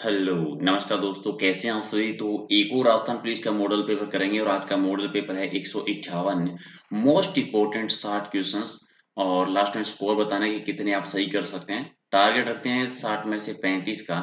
Hello नमस्कार दोस्तों, कैसे हैं आप सभी। तो एक और राजस्थान पुलिस का मॉडल पेपर करेंगे और आज का मॉडल पेपर है 151 मोस्ट इंपोर्टेंट 60 क्वेश्चंस और लास्ट में स्कोर बताना कि कितने आप सही कर सकते हैं। टारगेट रखते हैं 60 में से 35 का,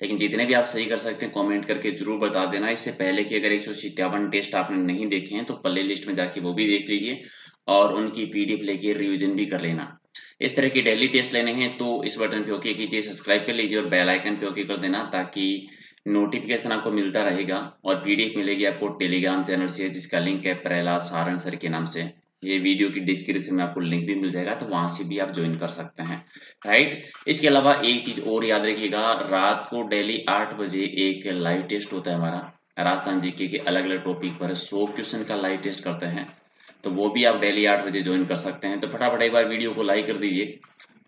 लेकिन जितने भी आप सही कर सकते हैं कमेंट करके जरूर बता देना। इससे पहले कि अगर 157 टेस्ट आपने नहीं देखे हैं तो प्ले लिस्ट में जाके वो भी देख लीजिए और उनकी पीडीएफ लेके रिवीजन भी कर लेना। इस तरह के डेली टेस्ट लेने हैं तो इस बटन पे ओके कीजिए, सब्सक्राइब कर लीजिए और बेल आइकन पे ओके कर देना ताकि नोटिफिकेशन आपको मिलता रहेगा। और पीडीएफ मिलेगी आपको टेलीग्राम चैनल से, जिसका लिंक है प्रहलाद सारण सर के नाम से। ये वीडियो की डिस्क्रिप्शन में आपको लिंक भी मिल जाएगा, तो वहां से भी आप ज्वाइन कर सकते हैं। राइट, इसके अलावा एक चीज और याद रखिएगा, रात को डेली 8 बजे एक लाइव टेस्ट होता है हमारा राजस्थान जीके के अलग अलग टॉपिक पर। 100 क्वेश्चन का लाइव टेस्ट करते हैं, तो वो भी आप डेली 8 बजे ज्वाइन कर सकते हैं। तो फटाफट एक बार वीडियो को लाइक कर दीजिए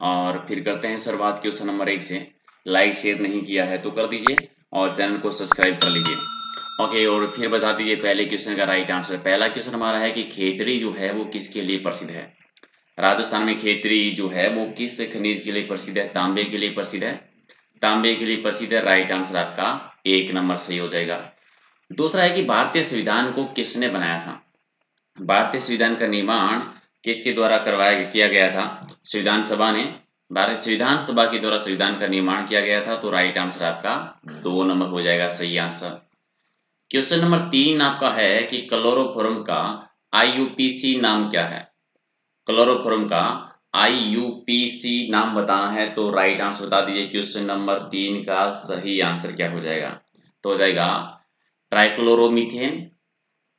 और फिर करते हैं शुरुआत क्वेश्चन नंबर 1 से। लाइक शेयर नहीं किया है तो कर दीजिए और चैनल को सब्सक्राइब कर लीजिए। ओके, और फिर बता दीजिए पहले क्वेश्चन का राइट आंसर। पहला क्वेश्चन हमारा है कि खेतड़ी जो है वो किसके लिए प्रसिद्ध है। राजस्थान में खेतड़ी जो है वो किस खनिज के लिए प्रसिद्ध है। तांबे के लिए प्रसिद्ध है। तांबे के लिए प्रसिद्ध है। राइट आंसर आपका 1 नंबर सही हो जाएगा। दूसरा है कि भारतीय संविधान को किसने बनाया था। भारतीय संविधान का निर्माण किसके द्वारा किया गया था। संविधान सभा ने, भारत संविधान सभा के द्वारा संविधान का निर्माण किया गया था। तो राइट आंसर आपका 2 नंबर हो जाएगा सही आंसर। क्वेश्चन नंबर 3 आपका है कि क्लोरोफॉर्म का आईयूपीसी नाम क्या है। क्लोरोफॉर्म का आईयूपीसी नाम बताना है, तो राइट आंसर बता दीजिए। क्वेश्चन नंबर 3 का सही आंसर क्या हो जाएगा, तो हो जाएगा ट्राइक्लोरोमीथेन।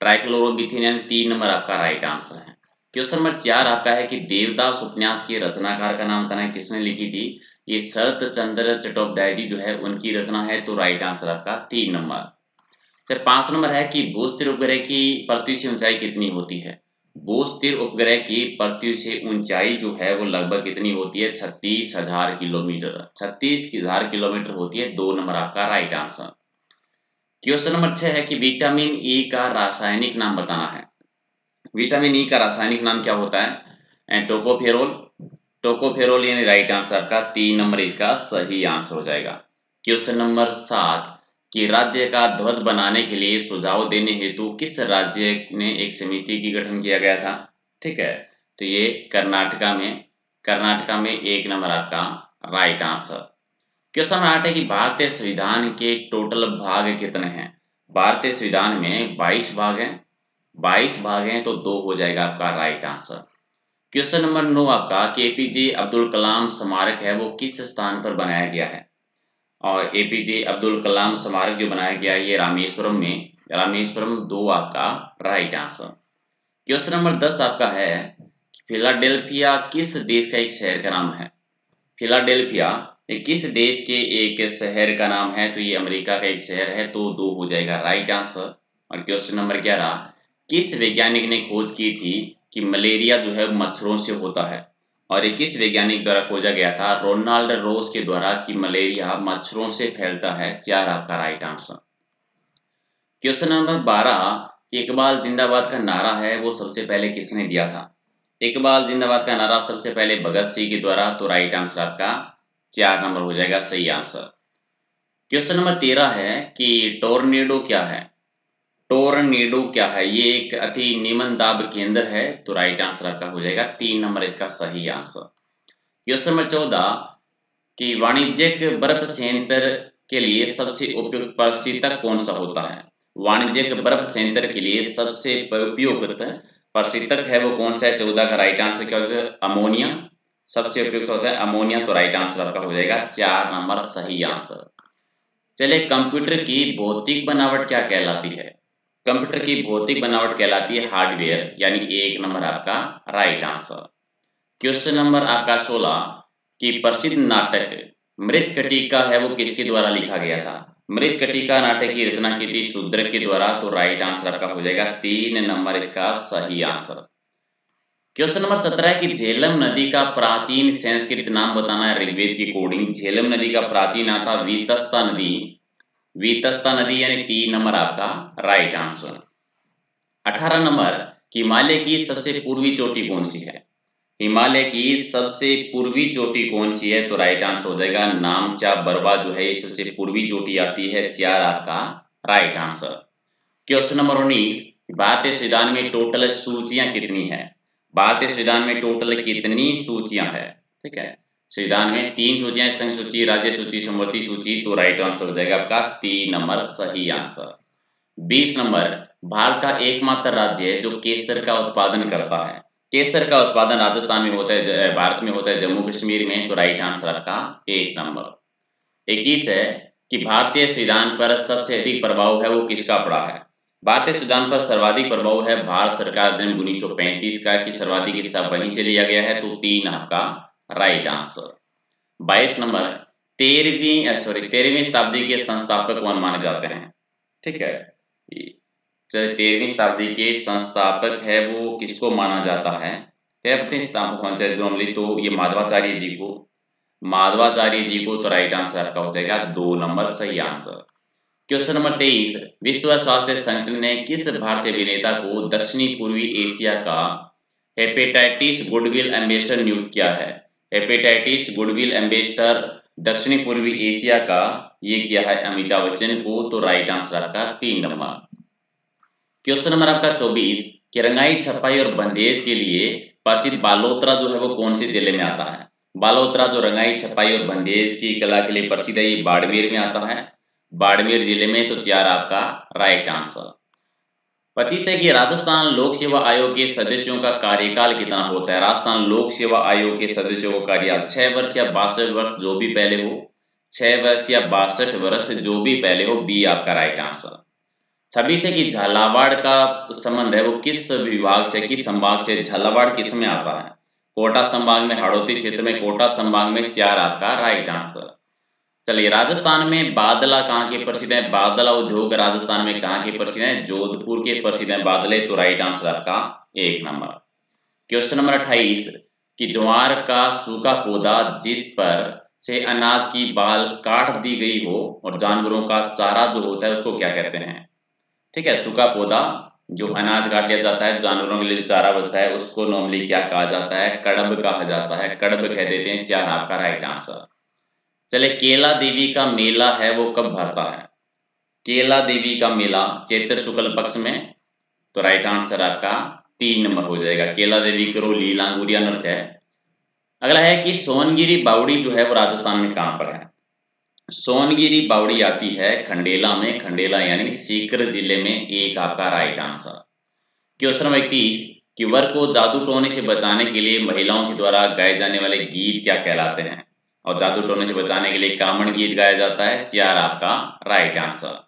ट्राइक्लोरोमीथेन यानी 3 नंबर आपका राइट आंसर है। क्वेश्चन नंबर 4 आपका है कि देवदास उपन्यास के रचनाकार का नाम बताना है, किसने लिखी थी। ये शरत चंद्र चट्टोपाध्याय जी जो है उनकी रचना है। तो राइट आंसर आपका 3 नंबर। फिर 5 नंबर है कि भूस्थिर उपग्रह की पृथ्वी से ऊंचाई कितनी होती है। भूस्थिर उपग्रह की पृथ्वी से ऊंचाई जो है वो लगभग कितनी होती है, 36,000 किलोमीटर। 36,000 किलोमीटर होती है। 2 नंबर आपका राइट आंसर। क्वेश्चन नंबर 6 है कि विटामिन ई का रासायनिक नाम बताना है। विटामिन ई का रासायनिक नाम क्या होता है, टोकोफेरोल। टोकोफेरोल यानी राइट आंसर का 3 नंबर इसका सही आंसर हो जाएगा। क्वेश्चन नंबर 7 कि राज्य का ध्वज बनाने के लिए सुझाव देने हेतु किस राज्य ने एक समिति की गठन किया गया था। ठीक है, तो ये कर्नाटका में 1 नंबर आपका राइट आंसर। क्वेश्चन नंबर 8 है कि भारतीय संविधान के टोटल भाग कितने हैं। भारतीय संविधान में 22 भाग हैं। 22 भाग हैं तो 2 हो जाएगा आपका राइट आंसर। क्वेश्चन नंबर 9 आपका कि एपीजे अब्दुल कलाम स्मारक है वो किस स्थान पर बनाया गया है। और एपीजे अब्दुल कलाम स्मारक जो बनाया गया है ये रामेश्वरम में। रामेश्वरम 2 आपका राइट आंसर। क्वेश्चन नंबर 10 आपका है कि फिलाडेल्फिया किस देश का एक शहर का नाम है। फिलाडेल्फिया ये किस देश के एक शहर का नाम है, तो ये अमेरिका का एक शहर है। तो 2 हो जाएगा राइट आंसर। और क्वेश्चन नंबर 11 किस वैज्ञानिक ने खोज की थी कि मलेरिया जो है मच्छरों से होता है। और ये किस वैज्ञानिक द्वारा खोजा गया था, रोनाल्ड रोज के द्वारा, कि मलेरिया मच्छरों से फैलता है। 4 आपका right answer. Question number 12 Iqbal जिंदाबाद का नारा है वो सबसे पहले किसने दिया था। इकबाल जिंदाबाद का नारा सबसे पहले भगत सिंह के द्वारा। तो राइट आंसर आपका 4 नंबर हो जाएगा सही आंसर। क्वेश्चन नंबर 13 है कि टोर्नेडो क्या है। टोर्नेडो क्या है, ये एक अति निम्न दाब केंद्र है। तो राइट आंसर आपका हो जाएगा 3 नंबर इसका सही आंसर। क्वेश्चन नंबर 14 कि वाणिज्यिक बर्फ संयंत्र के लिए सबसे उपयुक्त प्रशीतक कौन सा होता है। वाणिज्यिक बर्फ संयंत्र के लिए सबसे उपयुक्त प्रशीतक है वो कौन सा है। 14 का राइट आंसर क्या होगा, अमोनिया। सबसे उपयुक्त होता है अमोनिया। तो राइट आंसर आपका हो जाएगा 4 नंबर सही आंसर। चलिए, कंप्यूटर की भौतिक बनावट क्या कहलाती है। कंप्यूटर की भौतिक बनावट कहलाती है हार्डवेयर, यानी 1 नंबर आपका राइट आंसर। क्वेश्चन नंबर आपका 16 कि प्रसिद्ध नाटक मृच्छकटिका है वो किसके द्वारा लिखा गया था। मृच्छकटिका नाटक की रचना की थी शूद्रक के द्वारा। तो राइट आंसर आपका हो जाएगा 3 नंबर इसका सही आंसर। क्वेश्चन नंबर 17 है कि झेलम नदी का प्राचीन संस्कृत नाम बताना है ऋग्वेद की कोडिंग। झेलम नदी का प्राचीन नाम था वीतस्ता नदी। वीतस्ता नदी यानी 3 नंबर आपका राइट आंसर। 18 नंबर कि हिमालय की सबसे पूर्वी चोटी कौन सी है। हिमालय की सबसे पूर्वी चोटी कौन सी है? तो राइट आंसर हो जाएगा नामचा बरवा जो है, ये सबसे पूर्वी चोटी आती है, 4 आपका राइट आंसर। क्वेश्चन नंबर 19, भारतीय संविधान में टोटल सूचियां कितनी है? भारतीय संविधान में टोटल कितनी सूचियां है? ठीक है, संविधान में 3 सूचियां, संघ सूची, राज्य सूची, समवर्ती सूची, तो राइट आंसर हो जाएगा आपका 3 नंबर सही आंसर। 20 नंबर, भारत का एकमात्र राज्य है जो केसर का उत्पादन करता है। केसर का उत्पादन राजस्थान में होता है, भारत में होता है, जम्मू कश्मीर में, तो राइट आंसर आपका 1 नंबर। 21 है कि भारतीय संविधान पर सबसे अधिक प्रभाव है वो किसका पड़ा है? भारतीय संविधान पर सर्वाधिक प्रभाव है भारत सरकार अधिनियम 1935 का, कि सर्वाधिक हिस्सा वहीं से लिया गया है, तो 3 आपका राइट आंसर। 22 नंबर, 13वीं शताब्दी के संस्थापक कौन माने जाते हैं? ठीक है, 13वीं शताब्दी के संस्थापक है वो किसको माना जाता है? 13वीं संस्थापक कौन से? तो ये माधवाचार्य जी को, तो राइट आंसर आपका हो जाएगा 2 नंबर सही आंसर। क्वेश्चन नंबर 23, विश्व स्वास्थ्य संगठन ने किस भारतीय अभिनेता को दक्षिणी पूर्वी एशिया का हेपेटाइटिस गुडविल एम्बेसडर नियुक्त किया है? हेपेटाइटिस गुडविल एम्बेसडर दक्षिणी पूर्वी एशिया का ये किया है अमिताभ बच्चन को, तो राइट आंसर आपका 3 नंबर। क्वेश्चन नंबर आपका 24, कि रंगाई छपाई और बंदेज के लिए प्रसिद्ध बालोतरा जो है वो कौन से जिले में आता है? बालोतरा जो रंगाई छपाई और बंदेज की कला के लिए प्रसिद्ध है, ये बाड़मेर में आता है, बाड़मेर जिले में, तो 4 आपका राइट आंसर। 25 है कि राजस्थान लोक सेवा आयोग के सदस्यों का कार्यकाल कितना होता है? राजस्थान लोक सेवा आयोग के सदस्यों का कार्यकाल 6 वर्ष या 62 वर्ष, जो भी पहले हो, 6 वर्ष या 62 वर्ष, जो भी पहले हो, बी आपका राइट आंसर। 26 है कि झालावाड़ का संबंध है वो किस विभाग से, किस संभाग से? झालावाड़ किस में आता है? कोटा संभाग में, हाड़ौती क्षेत्र में, कोटा संभाग में, 4 आपका राइट आंसर। चलिए, राजस्थान में बादला कहाँ के प्रसिद्ध है? बादला उद्योग राजस्थान में कहाँ के प्रसिद्ध है? जोधपुर के प्रसिद्ध है बादले, तो राइट आंसर आपका 1 नंबर। क्वेश्चन नंबर 28, कि ज्वार का सूखा पौधा जिस पर से अनाज की बाल काट दी गई हो और जानवरों का चारा जो होता है उसको क्या कहते हैं? ठीक है, सूखा पौधा जो अनाज काट लिया जाता है, जानवरों के लिए जो चारा बचता है, उसको नॉर्मली क्या कहा जाता है? कड़ब कहा जाता है, कड़ब कह देते हैं, 4 आपका राइट आंसर। चले, केला देवी का मेला है वो कब भरता है? केला देवी का मेला चैत्र शुक्ल पक्ष में, तो राइट आंसर आपका 3 नंबर हो जाएगा। केला देवी करोली लांगुरिया नृत्य है। अगला है कि सोनगिरी बावड़ी जो है वो राजस्थान में कहां पर है? सोनगिरी बावड़ी आती है खंडेला में, खंडेला यानी सीकर जिले में, 1 आपका राइट आंसर। क्वेश्चन नंबर 31, कि वर को जादू टोने से बचाने के लिए महिलाओं के द्वारा गाए जाने वाले गीत क्या कहलाते हैं? और जादू टोने से बचाने के लिए कामण गीत गाया जाता है, 4 आपका राइट आंसर।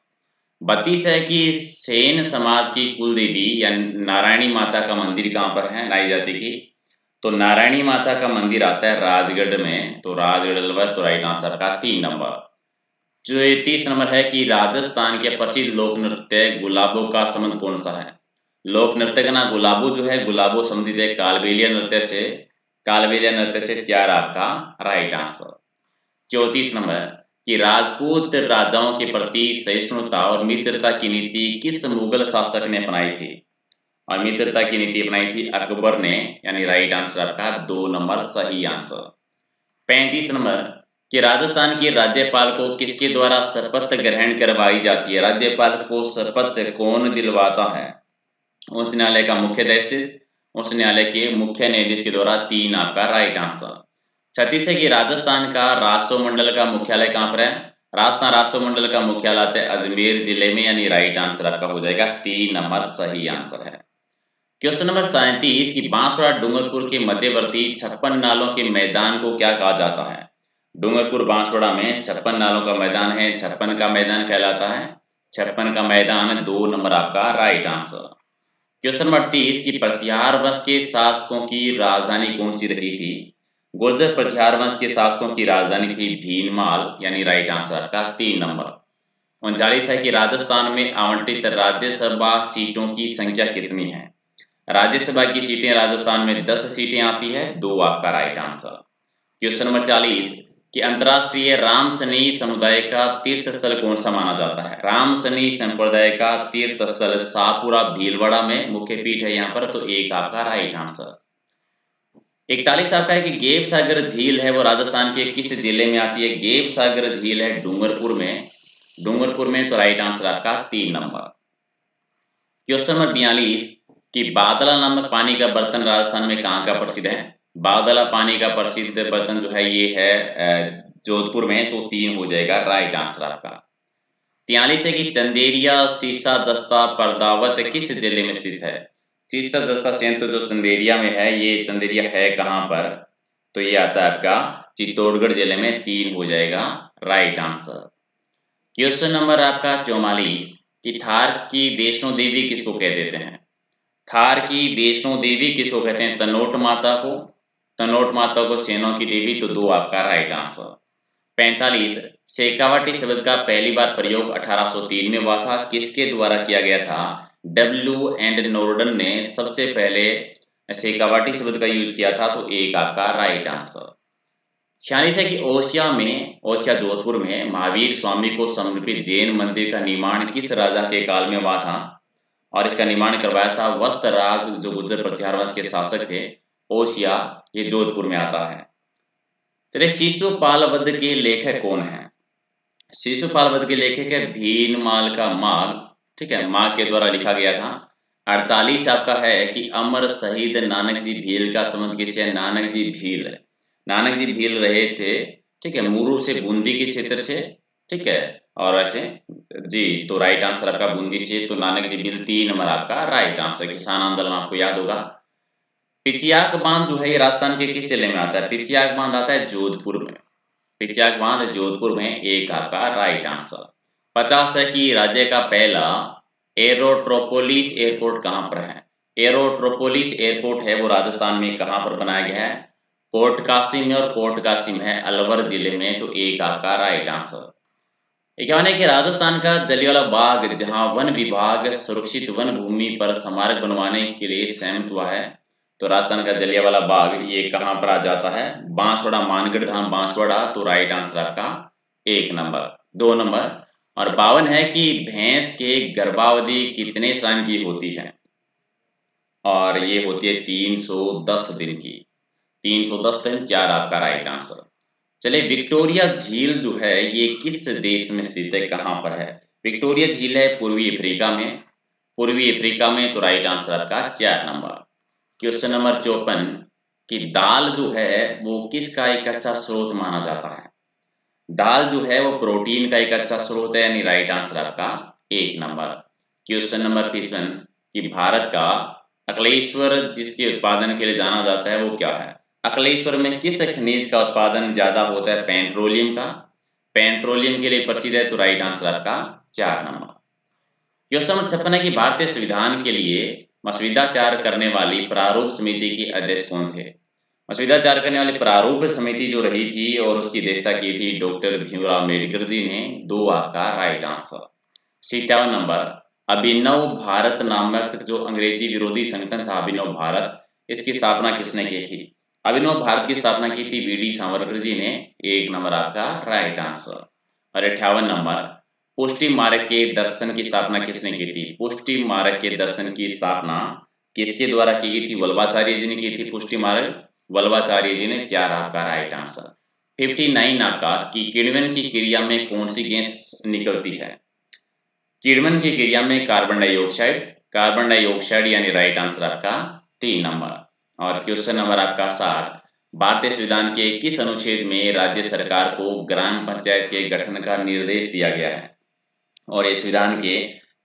32 है कि सेन समाज की कुल देवी या नारायणी माता का मंदिर कहां पर है? नाई जाति की, तो नारायणी माता का मंदिर आता है राजगढ़ में, तो राजगढ़, तो राइट आंसर का 3 नंबर। 34 नंबर है कि राजस्थान के प्रसिद्ध लोक नृत्य गुलाबों का संबंध कौन सा है? लोक नृत्य का नाम गुलाबो जो है, गुलाबो संबंधित है कालबेलिया नृत्य से, कालबेलिया नृत्य से, 4 आपका राइट आंसर। 34 नंबर, कि राजपूत राजाओं के प्रति सहिष्णुता और मित्रता की नीति किस मुगल शासक ने अपनाई थी? और मित्रता की नीति अपनाई थी अकबर ने, यानी राइट आंसर आपका 2 नंबर सही आंसर। 35 नंबर, कि राजस्थान के राज्यपाल को किसके द्वारा शपथ ग्रहण करवाई जाती है? राज्यपाल को शपथ कौन दिलवाता है? उच्च न्यायालय का मुख्य न्यायाधीश, उच्च न्यायालय के मुख्य न्यायाधीश के द्वारा, 3 आपका राइट आंसर। 36 है कि राजस्थान का राष्ट्रमंडल का मुख्यालय कहां पर है? राजस्थान राष्ट्रमंडल का मुख्यालय है अजमेर जिले में, यानी राइट आंसर आपका हो जाएगा 3 नंबर सही आंसर है। क्वेश्चन नंबर 37, की बांसवाड़ा डूंगरपुर के मध्यवर्ती 56 नालों के मैदान को क्या कहा जाता है? डूंगरपुर बांसवाड़ा में 56 नालों का मैदान है, 56 का मैदान कहलाता है, 56 का मैदान, 2 नंबर आपका राइट आंसर। क्वेश्चन नंबर 30, की प्रतिहार वंश के शासकों की राजधानी कौन सी रही थी? गुर्जर प्रतिहार वंश के शासकों की राजधानी थी भीनमाल, यानी राइट आंसर का 3 नंबर। 39 है कि राजस्थान में आवंटित राज्यसभा सीटों की संख्या कितनी है? राज्यसभा की सीटें राजस्थान में 10 सीटें आती है, 2 आपका राइट आंसर। क्वेश्चन नंबर 40, कि अंतरराष्ट्रीय राम सनेही समुदाय का तीर्थ स्थल कौन सा माना जाता है? राम सनेही संप्रदाय का तीर्थ स्थल शाहपुरा भीलवाड़ा में मुख्य पीठ है यहाँ पर, तो 1 आपका राइट आंसर। 41 आपका है कि गेप सागर झील है वो राजस्थान के किस जिले में आती है? गेप सागर झील है डूंगरपुर में। डूंगरपुर में, तो राइट आंसर आपका 3 नंबर। क्वेश्चन नंबर 42 कि बादला नामक पानी का बर्तन राजस्थान में कहाँ का प्रसिद्ध है? बादला पानी का प्रसिद्ध बर्तन जो है ये है जोधपुर में, तो 3 हो जाएगा राइट आंसर आपका। 43 है कि चंदेरिया सीसा जस्ता पर्दावत किस जिले में स्थित है? सीसा जस्ता संयंत्र जो चंदेरिया में है, ये चंदेरिया है कहाँ पर? तो ये आता है आपका चित्तौड़गढ़ जिले में, 3 हो जाएगा राइट आंसर। क्वेश्चन नंबर आपका 44 कि थार की वैष्णो देवी किसको कह देते हैं? थार की वैष्णो देवी किसको कहते हैं? तनोट माता को, तनोट माता को सेनों की देवी, तो 2 आपका राइट आंसर। 45 शेखावाटी शब्द का पहली बार प्रयोग 1803 में हुआ था, किसके द्वारा किया गया था? डब्ल्यू एंड नोर्डन ने सबसे पहले शेखावाटी शब्द का यूज किया था, तो 1 आपका राइट आंसर। 46 है कि ओसिया में, ओसिया जोधपुर में महावीर स्वामी को समर्पित जैन मंदिर का निर्माण किस राजा के काल में हुआ था? और इसका निर्माण करवाया था वस्त्रराज, जो गुर्जर प्रतिहार वंश के शासक थे। ओसिया ये जोधपुर में आता है। चलिए, शिशुपाल वध के लेखक कौन है? शिशुपाल वध के लेखक है भीनमाल का माघ, ठीक है, माघ के द्वारा लिखा गया था। 48 आपका है कि अमर शहीद नानक जी भील का संबंध किससे है? नानक जी भील, नानक जी भील रहे थे, ठीक है, मुरू से बूंदी के क्षेत्र से, ठीक है, और ऐसे जी, तो राइट आंसर आपका बूंदी से, तो नानक जी भील 3 नंबर आपका राइट आंसर। किसान आंदोलन आपको याद होगा। पिचियाक बांध जो है ये राजस्थान के किस जिले में आता है? पिचियाक बांध आता है जोधपुर में, पिचियाक बांध जोधपुर में, 1 आपका राइट आंसर। 50 है कि राज्य का पहला एरोट्रोपोलिस एयरपोर्ट कहां पर है? एरोट्रोपोलिस एयरपोर्ट है वो राजस्थान में कहां पर बनाया गया है? कोट कासिम में, और कोट कासिम है अलवर जिले में, तो 1 आपका राइट आंसर। 51 है कि राजस्थान का जलियांवाला बाग, जहां वन विभाग सुरक्षित वन भूमि पर स्मारक बनवाने के लिए सहमत हुआ है, तो राजस्थान का जलियांवाला बाग ये कहां पर आ जाता है? बांसवाड़ा, मानगढ़ धाम बांसवाड़ा, तो राइट आंसर आपका 1 नंबर, 2 नंबर। और 52 है कि भैंस के गर्भावधि कितने साल की होती है? और ये होती है 310 दिन की, 310 दिन, 4 आपका राइट आंसर। चलिए, विक्टोरिया झील जो है ये किस देश में स्थित है, कहां पर है? विक्टोरिया झील है पूर्वी अफ्रीका में, पूर्वी अफ्रीका में, तो राइट आंसर आपका 4 नंबर। क्वेश्चन नंबर 54 कि दाल जो है वो किसका एक अच्छा स्रोत माना जाता है? दाल जो है वो प्रोटीन का एक अच्छा स्रोत है, यानी राइट आंसर आपका 1 नंबर। क्वेश्चन नंबर 55 कि भारत का अकलेश्वर जिसके उत्पादन के लिए जाना जाता है वो क्या है? अकलेश्वर में किस खनिज का उत्पादन ज्यादा होता है? पेट्रोलियम का, पेट्रोलियम के लिए प्रसिद्ध है, तो राइट आंसर आपका 4 नंबर। क्वेश्चन नंबर 56 है कि भारतीय संविधान के लिए मसौदा तैयार करने वाली प्रारूप समिति के अध्यक्ष कौन थे? मसौदा तैयार करने वाली प्रारूप समिति जो रही थी और उसकी अध्यक्षता की थी डॉक्टर भीमराव अम्बेडकर जी ने, 2 आपका राइट आंसर। 57 नंबर, अभिनव भारत नामक जो अंग्रेजी विरोधी संगठन था अभिनव भारत, इसकी स्थापना किसने की थी? अभिनव भारत की स्थापना की थी वी डी सावरकर जी ने, 1 नंबर आपका राइट आंसर। और 58 नंबर, पुष्टि मार्ग के दर्शन की स्थापना किसने की थी? पुष्टि मार्ग के दर्शन की स्थापना किसके द्वारा की गई थी? वल्लभाचार्य जी ने की थी पुष्टि मार्ग, वल्लभाचार्य जी ने, 4 आपका राइट आंसर। 59 आपका कि किण्वन की क्रिया में कौन सी गैस निकलती है? किण्वन की क्रिया में कार्बन डाइऑक्साइड, कार्बन डाइऑक्साइड, यानी राइट आंसर आपका 3 नंबर। और क्वेश्चन नंबर आपका 60, भारतीय संविधान के किस अनुच्छेद में राज्य सरकार को ग्राम पंचायत के गठन का निर्देश दिया गया है? और इस संविधान के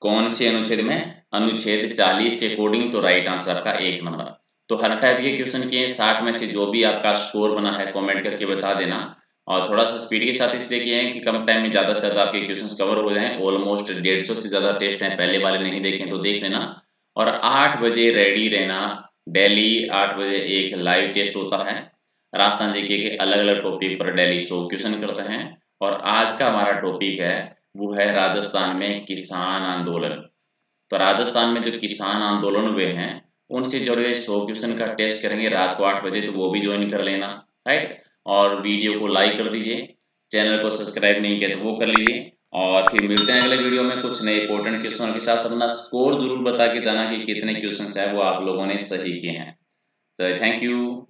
कौन से अनुच्छेद में? अनुच्छेद 40 के अकॉर्डिंग, तो राइट आंसर आपका 1 नंबर। तो हर टाइप के क्वेश्चन किए 60 में से जो भी आपका स्कोर बना है कमेंट करके बता देना। और थोड़ा सा स्पीड के साथ इसलिए किए हैं कि कम टाइम में ज्यादा से ज्यादा आपके क्वेश्चंस कवर हो जाएं। ऑलमोस्ट 150 से ज्यादा टेस्ट हैं, पहले वाले नहीं देखें तो देख लेना। और 8 बजे रेडी रहना, डेली 8 बजे एक लाइव टेस्ट होता है, राजस्थान जीके के अलग अलग टॉपिक पर डेली 100 क्वेश्चन करते हैं। और आज का हमारा टॉपिक है वो है राजस्थान में किसान आंदोलन। तो राजस्थान में जो किसान आंदोलन हुए हैं उनसे जुड़े 100 क्वेश्चन का टेस्ट करेंगे रात को 8 बजे, तो वो भी ज्वाइन कर लेना, राइट। और वीडियो को लाइक कर दीजिए, चैनल को सब्सक्राइब नहीं किया तो वो कर लीजिए। और फिर मिलते हैं अगले वीडियो में कुछ नए इंपॉर्टेंट क्वेश्चन के साथ। अपना स्कोर जरूर बता के जाना कि कितने क्वेश्चन है वो आप लोगों ने सही किए हैं। तो थैंक यू।